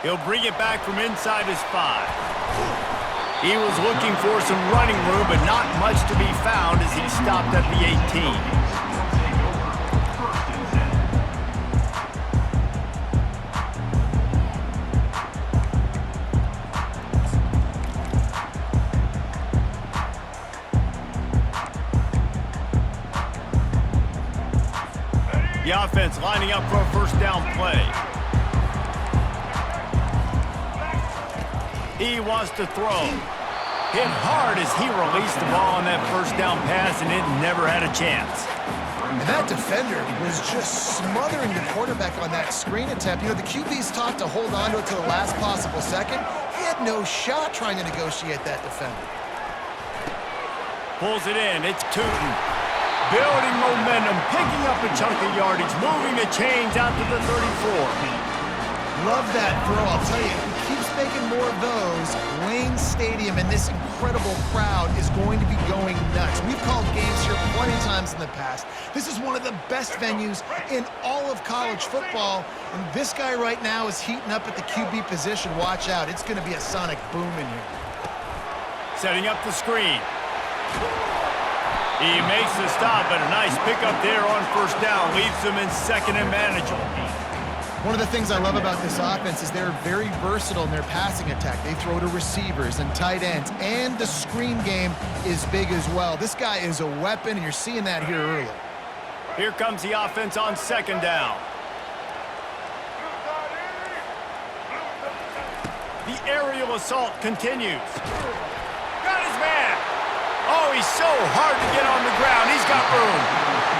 He'll bring it back from inside his 5. He was looking for some running room, but not much to be found as he stopped at the 18. The offense lining up for a first down play. He wants to throw. Hit hard as he released the ball on that first down pass, and it never had a chance. And that defender was just smothering the quarterback on that screen attempt. You know, the QB's taught to hold on to it to the last possible second. He had no shot trying to negotiate that defender. Pulls it in. It's Tootin. Building momentum, picking up a chunk of yardage, moving the chains out to the 34. Love that throw. I'll tell you, if he keeps making more of those, Lane Stadium and this incredible crowd is going to be going nuts. We've called games here plenty of times in the past. This is one of the best venues in all of college football, and this guy right now is heating up at the QB position. Watch out. It's going to be a sonic boom in here. Setting up the screen. He makes the stop, but a nice pickup there on first down. Leaves them in second and manageable. One of the things I love about this offense is they're very versatile in their passing attack. They throw to receivers and tight ends, and the screen game is big as well. This guy is a weapon, and you're seeing that here early. Here comes the offense on second down. The aerial assault continues. Got his man. Oh, he's so hard to get on the ground. He's got room.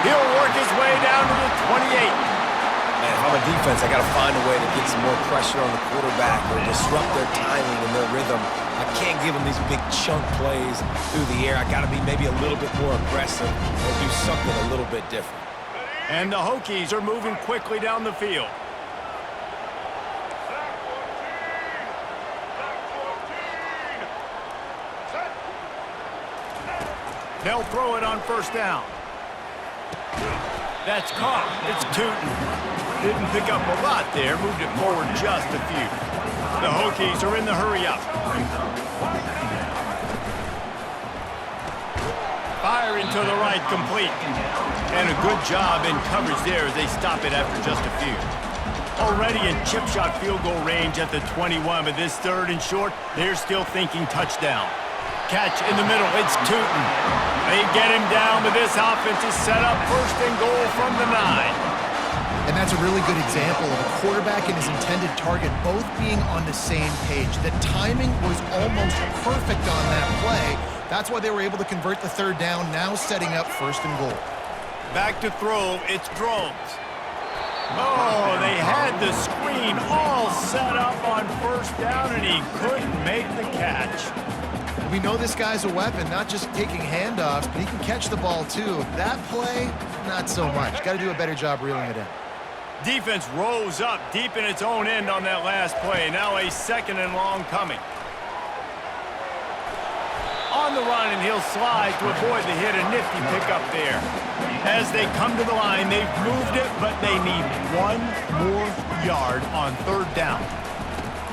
He'll work his way down to the 28. Man, if I'm a defense, I got to find a way to get some more pressure on the quarterback or disrupt their timing and their rhythm. I can't give them these big chunk plays through the air. I got to be maybe a little bit more aggressive or do something a little bit different. And the Hokies are moving quickly down the field. They'll throw it on first down. That's caught. It's Tootin. Didn't pick up a lot there. Moved it forward just a few. The Hokies are in the hurry-up. Firing to the right, complete. And a good job in coverage there as they stop it after just a few. Already in chip shot field goal range at the 21, but this third and short, they're still thinking touchdown. Catch in the middle, it's Tootin. They get him down, but this offense is set up first and goal from the 9. And that's a really good example of a quarterback and his intended target both being on the same page. The timing was almost perfect on that play. That's why they were able to convert the third down, now setting up first and goal. Back to throw, it's Drones. Oh, they had the screen all set up on first down, and he couldn't make the catch. We know this guy's a weapon, not just taking handoffs, but he can catch the ball too. That play, not so much. Got to do a better job reeling it in. Defense rose up deep in its own end on that last play. Now a second and long coming. On the run, and he'll slide to avoid the hit. A nifty pickup there. As they come to the line, they've moved it, but they need one more yard on third down.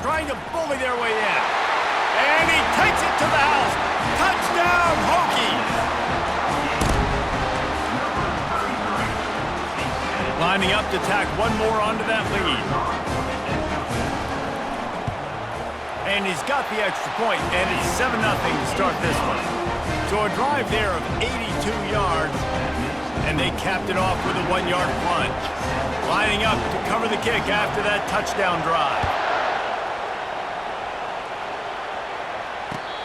Trying to bully their way in. And he takes it to the house. Touchdown, Hokies! Lining up to tack one more onto that lead. And he's got the extra point, and it's 7-0 to start this one. So a drive there of 82 yards, and they capped it off with a 1-yard plunge. Lining up to cover the kick after that touchdown drive.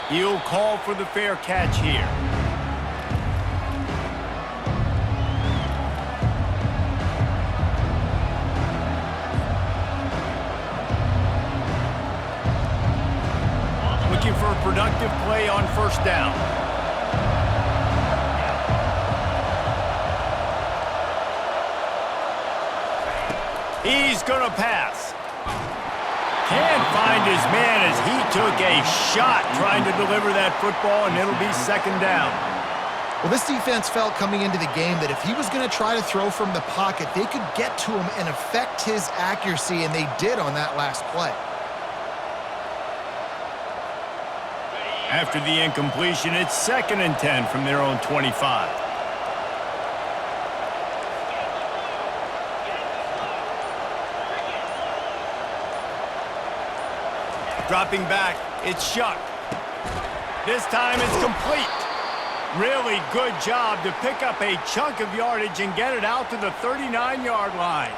He'll call for the fair catch here. Looking for a productive play on first down. He's going to pass. Can't find his man as he took a shot trying to deliver that football, and it'll be second down. Well, this defense felt coming into the game that if he was going to try to throw from the pocket, they could get to him and affect his accuracy, and they did on that last play. After the incompletion, it's 2nd and 10 from their own 25. Dropping back, it's Shuck. This time it's complete. Really good job to pick up a chunk of yardage and get it out to the 39-yard line.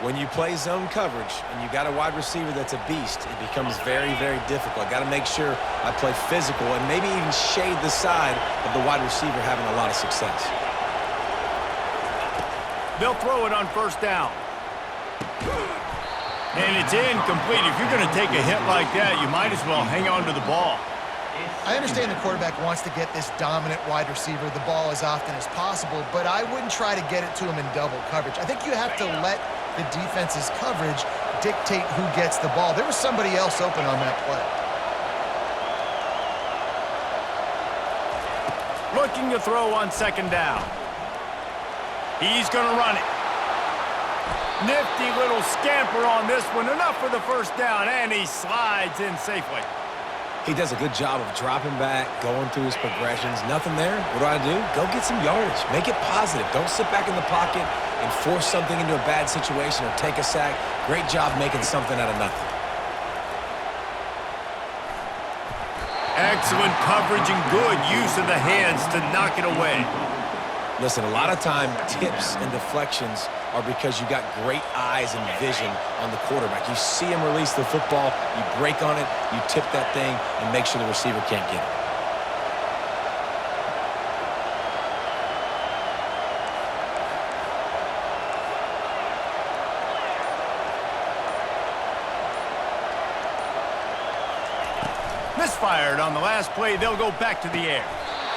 When you play zone coverage and you got a wide receiver that's a beast, it becomes very, very difficult. Got to make sure I play physical and maybe even shade the side of the wide receiver having a lot of success. They'll throw it on 1st down. And it's incomplete. If you're going to take a hit like that, you might as well hang on to the ball. I understand the quarterback wants to get this dominant wide receiver the ball as often as possible, but I wouldn't try to get it to him in double coverage. I think you have to let the defense's coverage dictate who gets the ball. There was somebody else open on that play. Looking to throw on 2nd down. He's going to run it. Nifty little scamper on this one. Enough for the 1st down, and he slides in safely. He does a good job of dropping back, going through his progressions. Nothing there. What do? Go get some yardage. Make it positive. Don't sit back in the pocket and force something into a bad situation or take a sack. Great job making something out of nothing. Excellent coverage and good use of the hands to knock it away. Listen, a lot of time, tips and deflections are because you got great eyes and vision on the quarterback. You see him release the football, you break on it, you tip that thing, and make sure the receiver can't get it. Misfired on the last play. They'll go back to the air.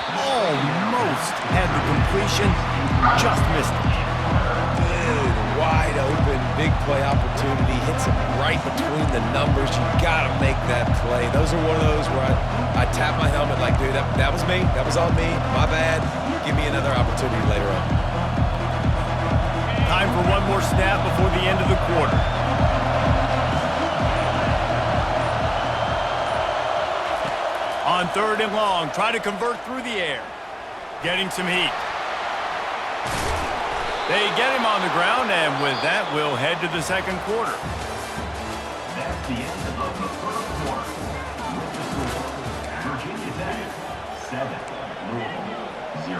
Almost had the completion, just missed it. Dude, wide open, big play opportunity. Hits him right between the numbers. You got to make that play. Those are one of those where I tap my helmet like, dude, that was me. That was all me. My bad. Give me another opportunity later on. Time for one more snap before the end of the quarter. On 3rd and long, try to convert through the air. Getting some heat. They get him on the ground, and with that, we'll head to the 2nd quarter. That's the end of the 1st quarter. Virginia Tech, 7, Louisville, 0.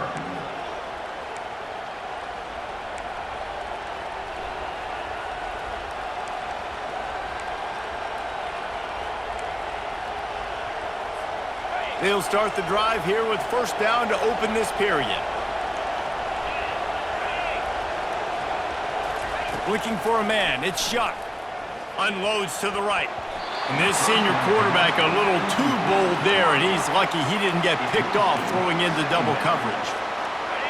They'll start the drive here with 1st down to open this period. Looking for a man, it's Shuck. Unloads to the right. And this senior quarterback a little too bold there, and he's lucky he didn't get picked off throwing into double coverage.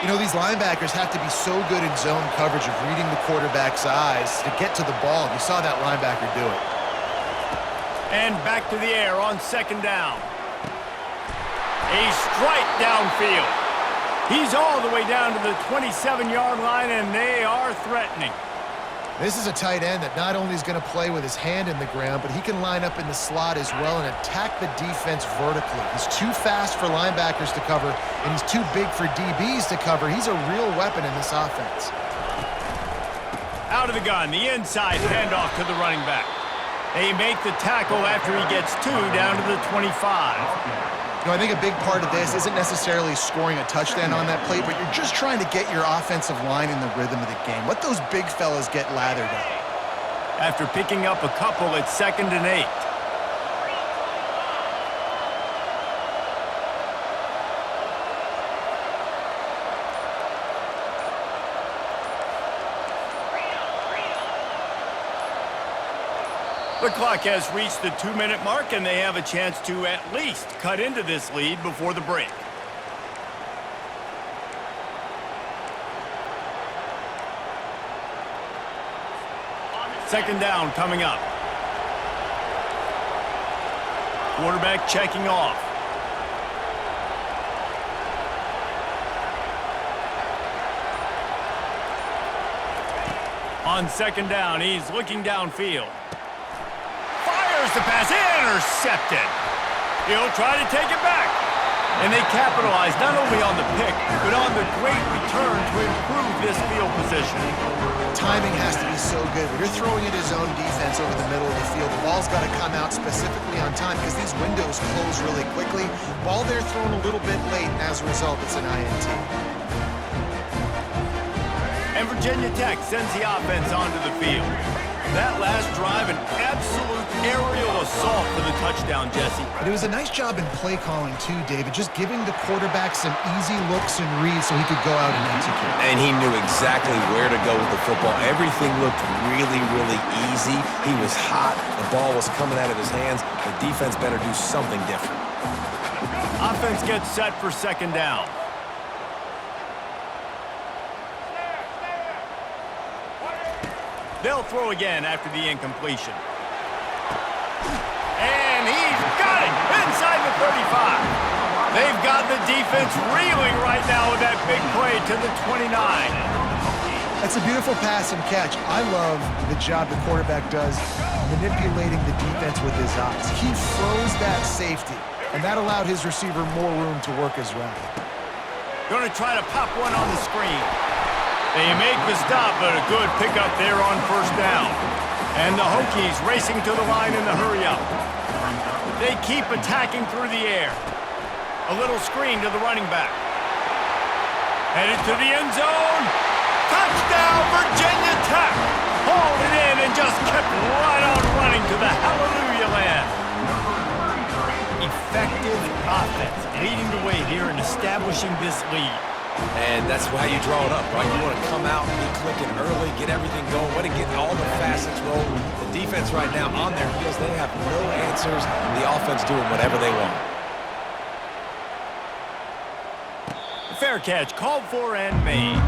You know, these linebackers have to be so good in zone coverage of reading the quarterback's eyes to get to the ball. You saw that linebacker do it. And back to the air on 2nd down. A strike downfield. He's all the way down to the 27-yard line, and they are threatening. This is a tight end that not only is going to play with his hand in the ground, but he can line up in the slot as well and attack the defense vertically. He's too fast for linebackers to cover, and he's too big for DBs to cover. He's a real weapon in this offense. Out of the gun, the inside handoff to the running back. They make the tackle after he gets 2 down to the 25. You know, I think a big part of this isn't necessarily scoring a touchdown on that play, but you're just trying to get your offensive line in the rhythm of the game. Let those big fellas get lathered up. After picking up a couple, it's 2nd and 8. The clock has reached the 2-minute mark, and they have a chance to at least cut into this lead before the break. Second down coming up. Quarterback checking off. On 2nd down, he's looking downfield. Fires the pass, intercepted. He'll try to take it back. And they capitalize not only on the pick, but on the great return to improve this field position. Timing has to be so good. When you're throwing at his own defense over the middle of the field, the ball's got to come out specifically on time because these windows close really quickly. Ball there thrown a little bit late, and as a result, it's an INT. And Virginia Tech sends the offense onto the field. That last drive, an absolute aerial assault for the touchdown, Jesse. But it was a nice job in play calling, too, David, just giving the quarterback some easy looks and reads so he could go out and execute. And he knew exactly where to go with the football. Everything looked really, really easy. He was hot. The ball was coming out of his hands. The defense better do something different. Offense gets set for second down. They'll throw again after the incompletion. And he's got it inside the 35. They've got the defense reeling right now with that big play to the 29. That's a beautiful pass and catch. I love the job the quarterback does manipulating the defense with his eyes. He froze that safety, and that allowed his receiver more room to work his route. Going to try to pop one on the screen. They make the stop, but a good pickup there on first down. And the Hokies racing to the line in the hurry-up. They keep attacking through the air. A little screen to the running back. Headed to the end zone. Touchdown, Virginia Tech! Hauled it in and just kept right on running to the hallelujah land. Effective offense leading the way here and establishing this lead. And that's how you draw it up, right? You want to come out, be clicking early, get everything going, want to get all the facets rolling. The defense right now on their heels, they have no answers. The offense doing whatever they want. Fair catch, called for and made.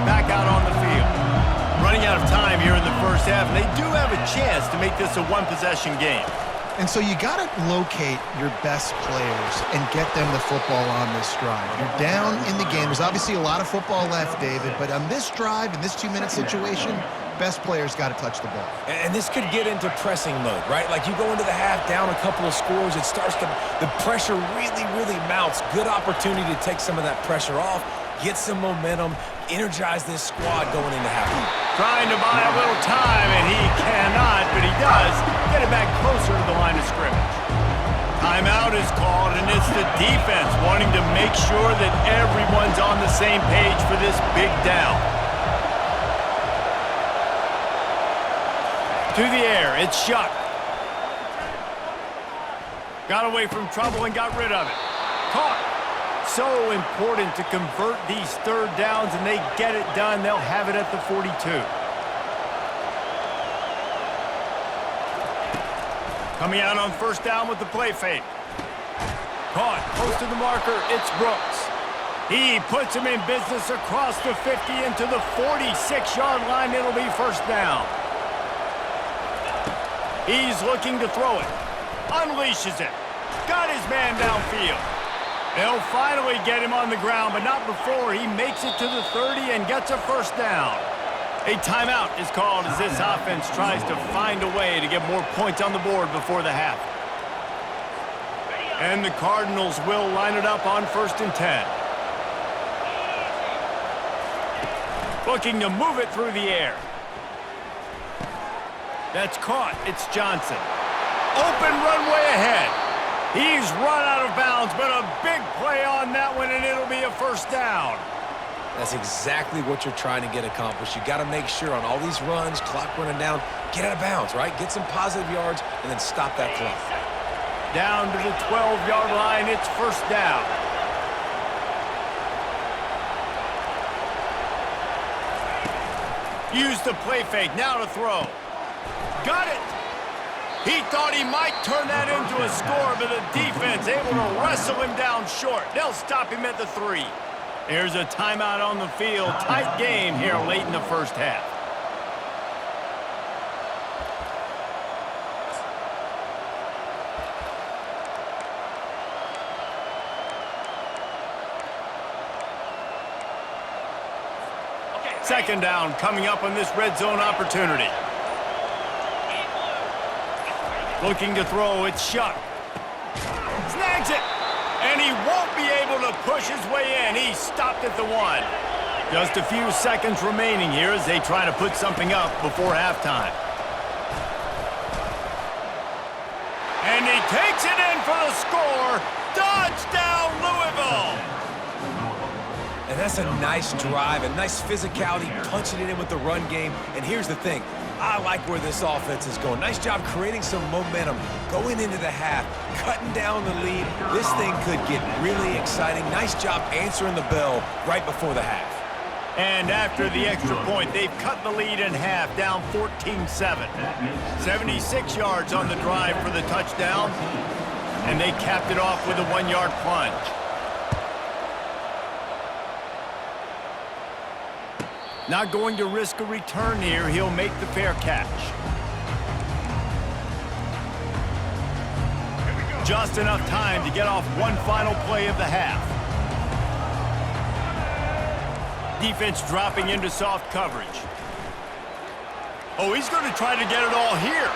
Back out on the field. Running out of time here in the first half, and they do have a chance to make this a one-possession game. And so you got to locate your best players and get them the football on this drive. You're down in the game. There's obviously a lot of football left, David, but on this drive, in this 2-minute situation, best players got to touch the ball. And this could get into pressing mode, right? Like you go into the half, down a couple of scores, it starts to, the pressure really, really mounts. Good opportunity to take some of that pressure off, get some momentum, energize this squad going into half. Trying to buy a little time, and he cannot, but he does get it back closer to the line of scrimmage. Timeout is called, and it's the defense wanting to make sure that everyone's on the same page for this big down. To the air, it's Shuck. Got away from trouble and got rid of it. Caught. So important to convert these third downs, and they get it done. They'll have it at the 42. Coming out on first down with the play fake. Caught close to the marker. It's Brooks. He puts him in business across the 50 into the 46-yard line. It'll be first down. He's looking to throw it. Unleashes it. Got his man downfield. They'll finally get him on the ground, but not before he makes it to the 30 and gets a first down. A timeout is called as this offense tries to find a way to get more points on the board before the half. And the Cardinals will line it up on 1st and 10. Looking to move it through the air. That's caught. It's Johnson. Open runway ahead. He's run out of bounds, but a big play on that one, and it'll be a first down. That's exactly what you're trying to get accomplished. You got to make sure on all these runs, clock running down, get out of bounds, right? Get some positive yards, and then stop that clock. Down to the 12-yard line, it's first down. Use the play fake, now to throw. Got it. He thought he might turn that into a score, but the defense able to wrestle him down short. They'll stop him at the 3. There's a timeout on the field. Tight game here late in the first half. Second down coming up on this red zone opportunity. Looking to throw, it's Shuck. Snags it, and he won't be able to push his way in. He stopped at the 1. Just a few seconds remaining here as they try to put something up before halftime. And he takes it in for the score. Touchdown, Louisville! And that's a nice drive, a nice physicality, punching it in with the run game. And here's the thing. I like where this offense is going. Nice job creating some momentum, going into the half, cutting down the lead. This thing could get really exciting. Nice job answering the bell right before the half. And after the extra point, they've cut the lead in half, down 14-7. 76 yards on the drive for the touchdown, and they capped it off with a 1-yard plunge. Not going to risk a return here. He'll make the fair catch. Just enough time to get off one final play of the half. Defense dropping into soft coverage. Oh, he's going to try to get it all here.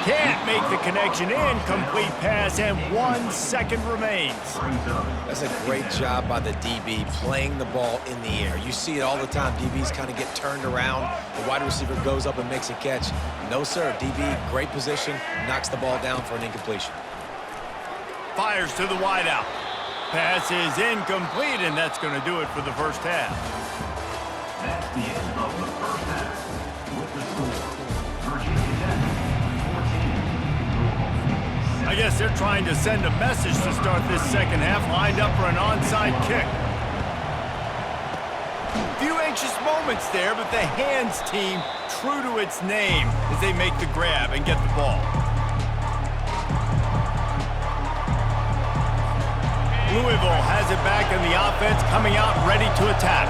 Can't make the connection. Incomplete pass, and 1 second remains. That's a great job by the DB playing the ball in the air. You see it all the time. DBs kind of get turned around. The wide receiver goes up and makes a catch. No, sir. DB, great position, knocks the ball down for an incompletion. Fires to the wideout. Pass is incomplete, and that's going to do it for the first half. That's the end of the first half. With the score, Virginia Tech 14, I guess they're trying to send a message to start this second half, lined up for an onside kick. Few anxious moments there, but the hands team true to its name as they make the grab and get the ball. Louisville has it back in the offense, coming out ready to attack.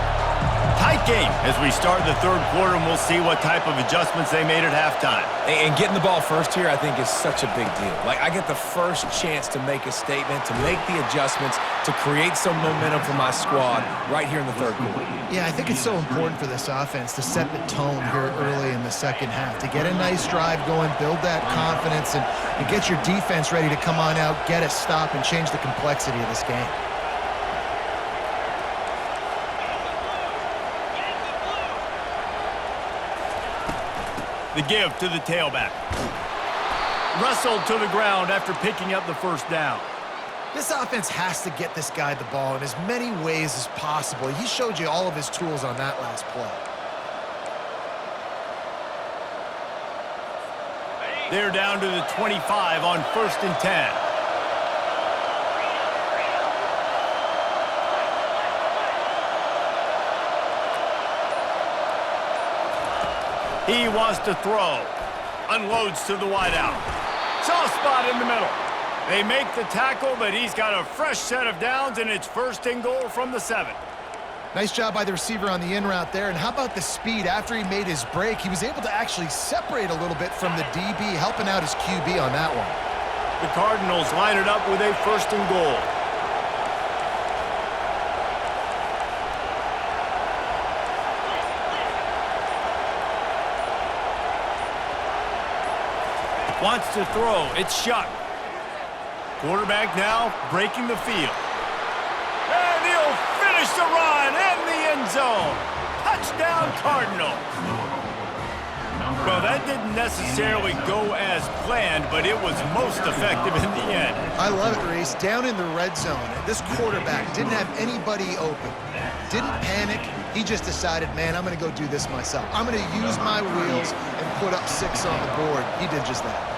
Tight game as we start the third quarter, and we'll see what type of adjustments they made at halftime. And getting the ball first here, I think, is such a big deal. Like, I get the first chance to make a statement, to make the adjustments, to create some momentum for my squad right here in the third quarter. Yeah, I think it's so important for this offense to set the tone here early in the second half, to get a nice drive going, build that confidence, and get your defense ready to come on out, get a stop, and change the complexity of this game. The give to the tailback. Wrestled to the ground after picking up the first down. This offense has to get this guy the ball in as many ways as possible. He showed you all of his tools on that last play. They're down to the 25 on 1st and 10. He wants to throw. Unloads to the wideout. Soft spot in the middle. They make the tackle, but he's got a fresh set of downs, and it's 1st and goal from the 7. Nice job by the receiver on the in route there. And how about the speed? After he made his break, he was able to actually separate a little bit from the DB, helping out his QB on that one. The Cardinals line it up with a 1st and goal. Wants to throw. It's Shuck. Quarterback now breaking the field. And he'll finish the run in the end zone. Touchdown, Cardinals. Well, that didn't necessarily go as planned, but it was most effective in the end. I love it, Reese. Down in the red zone, this quarterback didn't have anybody open. Didn't panic. He just decided, man, I'm going to go do this myself. I'm going to use my wheels and put up 6 on the board. He did just that.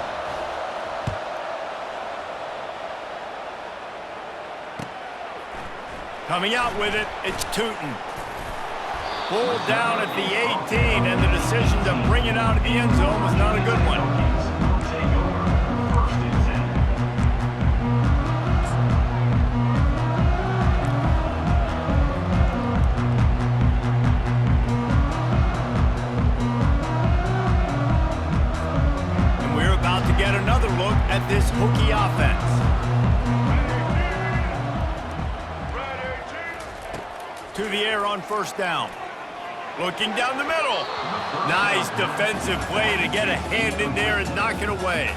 Coming out with it, it's Tootin. Pulled down at the 18, and the decision to bring it out of the end zone was not a good one. And we're about to get another look at this Hokie offense. To the air on 1st down. Looking down the middle. Nice defensive play to get a hand in there and knock it away.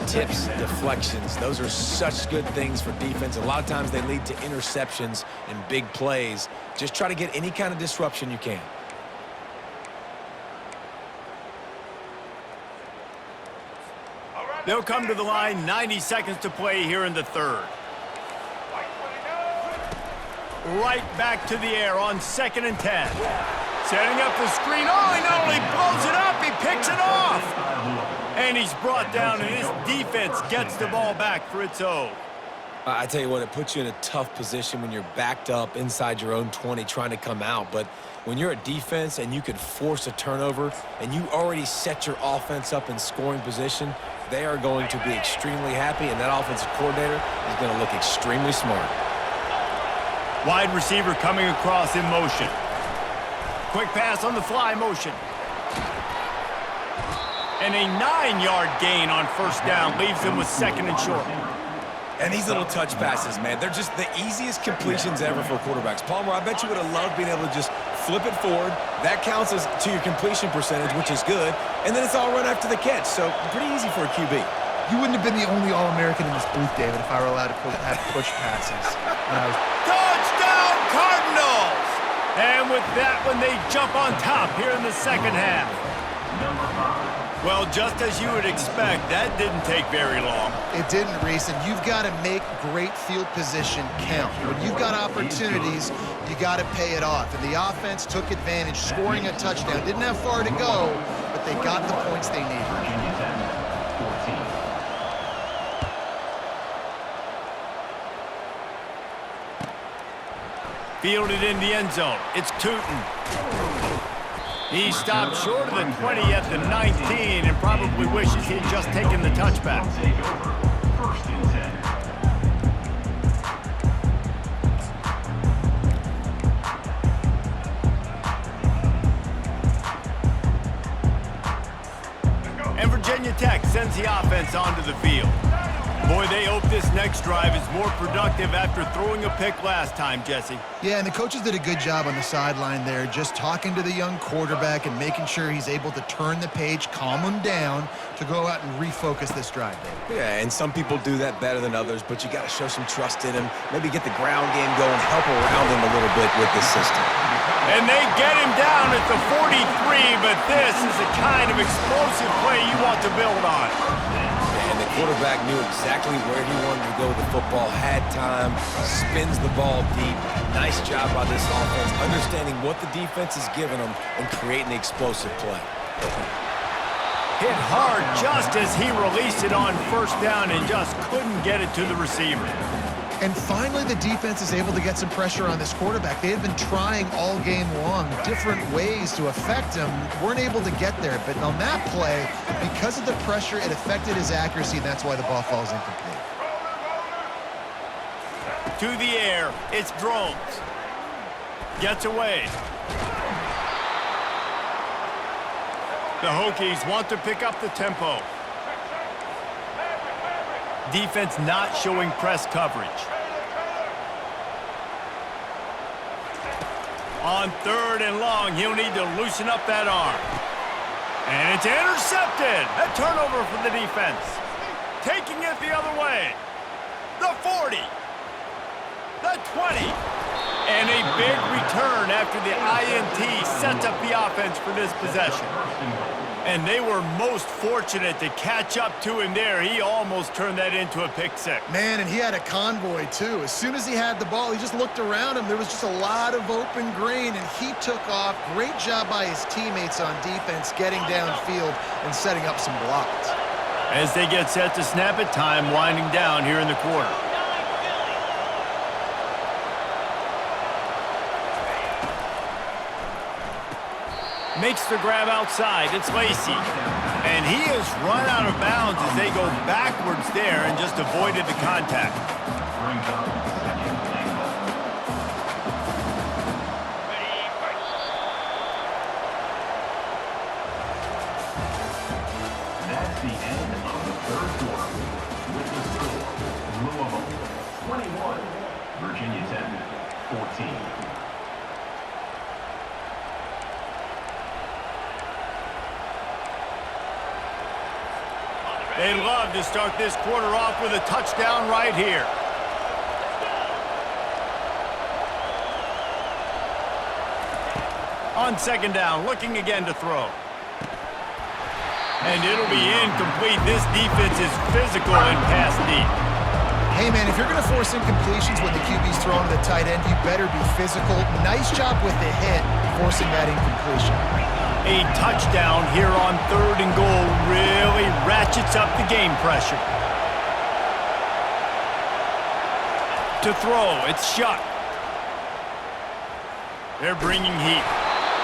Tips, deflections, those are such good things for defense. A lot of times they lead to interceptions and big plays. Just try to get any kind of disruption you can. They'll come to the line, 90 seconds to play here in the third. Right back to the air on 2nd and 10. Setting up the screen. Oh, he not only blows it up, he picks it off. And he's brought down, and his defense gets the ball back for its own. I tell you what, it puts you in a tough position when you're backed up inside your own 20 trying to come out. But when you're a defense and you can force a turnover and you already set your offense up in scoring position, they are going to be extremely happy, and that offensive coordinator is going to look extremely smart. Wide receiver coming across in motion. Quick pass on the fly motion. And a 9-yard gain on 1st down leaves him with 2nd and short. And these little touch passes, man, they're just the easiest completions ever for quarterbacks. Palmer, I bet you would have loved being able to just flip it forward. That counts as to your completion percentage, which is good. And then it's all run after the catch, so pretty easy for a QB. You wouldn't have been the only All-American in this booth, David, if I were allowed to have push passes. Touchdown, Cardinals! And with that one, they jump on top here in the 2nd half. Well, just as you would expect, that didn't take very long. It didn't, Reese, and you've got to make great field position count. When you've got opportunities, you got to pay it off. And the offense took advantage, scoring a touchdown. Didn't have far to go, but they got the points they needed. Fielded in the end zone. It's Tootin. He stopped short of the 20 at the 19 and probably wishes he had just taken the touchback. And Virginia Tech sends the offense onto the field. Boy, they hope this next drive is more productive after throwing a pick last time, Jesse. Yeah, and the coaches did a good job on the sideline there, just talking to the young quarterback and making sure he's able to turn the page, calm him down to go out and refocus this drive, David. Yeah, and some people do that better than others, but you got to show some trust in him. Maybe get the ground game going, help around him a little bit with this system. And they get him down at the 43, but this is the kind of explosive play you want to build on. And the quarterback knew exactly where he wanted to go with the football, had time, spins the ball deep. Nice job by this offense, understanding what the defense is giving them and creating the explosive play. Hit hard just as he released it on 1st down and just couldn't get it to the receiver. And finally, the defense is able to get some pressure on this quarterback. They had been trying all game long different ways to affect him, weren't able to get there. But on that play, because of the pressure, it affected his accuracy, and that's why the ball falls incomplete. To the air, it's Drones. Gets away. The Hokies want to pick up the tempo. Defense not showing press coverage. On 3rd and long, he'll need to loosen up that arm. And it's intercepted. A turnover for the defense. Taking it the other way. The 40. The 20. And a big return after the INT sets up the offense for this possession. And they were most fortunate to catch up to him there. He almost turned that into a pick six. Man, and he had a convoy, too. As soon as he had the ball, he just looked around him. There was just a lot of open grain, and he took off. Great job by his teammates on defense, getting downfield and setting up some blocks. As they get set to snap it, time winding down here in the quarter. Makes the grab outside. It's Lacey. And he has run out of bounds as they go backwards there and just avoided the contact. That's the end of the 3rd quarter. With the score, Louisville 21, Virginia Tech 14. They love to start this quarter off with a touchdown right here. On second down, looking again to throw. And it'll be incomplete. This defense is physical and pass deep. Hey, man, if you're going to force incompletions when the QB's throwing to the tight end, you better be physical. Nice job with the hit, forcing that incompletion. A touchdown here on 3rd and goal really ratchets up the game pressure. To throw, it's Shuck. They're bringing heat.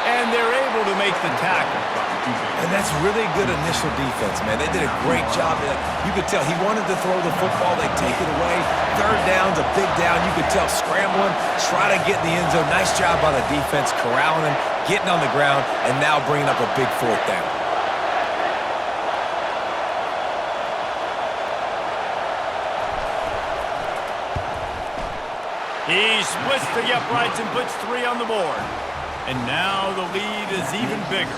And they're able to make the tackle. And that's really good initial defense, man. They did a great job. You could tell he wanted to throw the football. They take it away. 3rd down's a big down. You could tell scrambling, try to get in the end zone. Nice job by the defense, corralling him, getting on the ground, and now bringing up a big 4th down. He splits the uprights and puts 3 on the board. And now the lead is even bigger.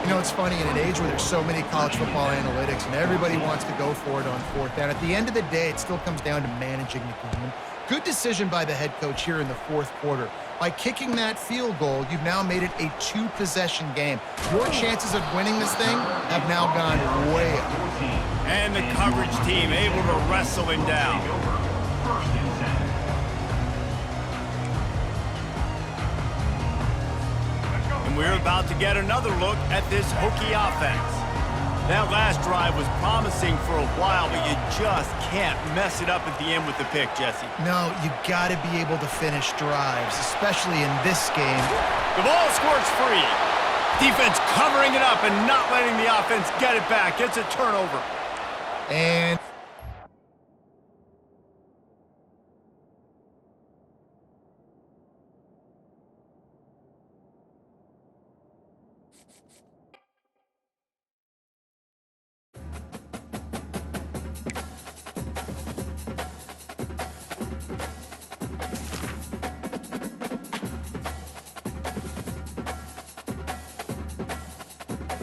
You know, it's funny, in an age where there's so many college football analytics and everybody wants to go for it on 4th down, at the end of the day, it still comes down to managing the game. Good decision by the head coach here in the 4th quarter. By kicking that field goal, you've now made it a 2-possession game. Your chances of winning this thing have now gone way up. And the coverage team able to wrestle him down. And we're about to get another look at this Hokie offense. That last drive was promising for a while, but you just can't mess it up at the end with the pick, Jesse. No, you got to be able to finish drives, especially in this game. The ball squirts free. Defense covering it up and not letting the offense get it back. It's a turnover. And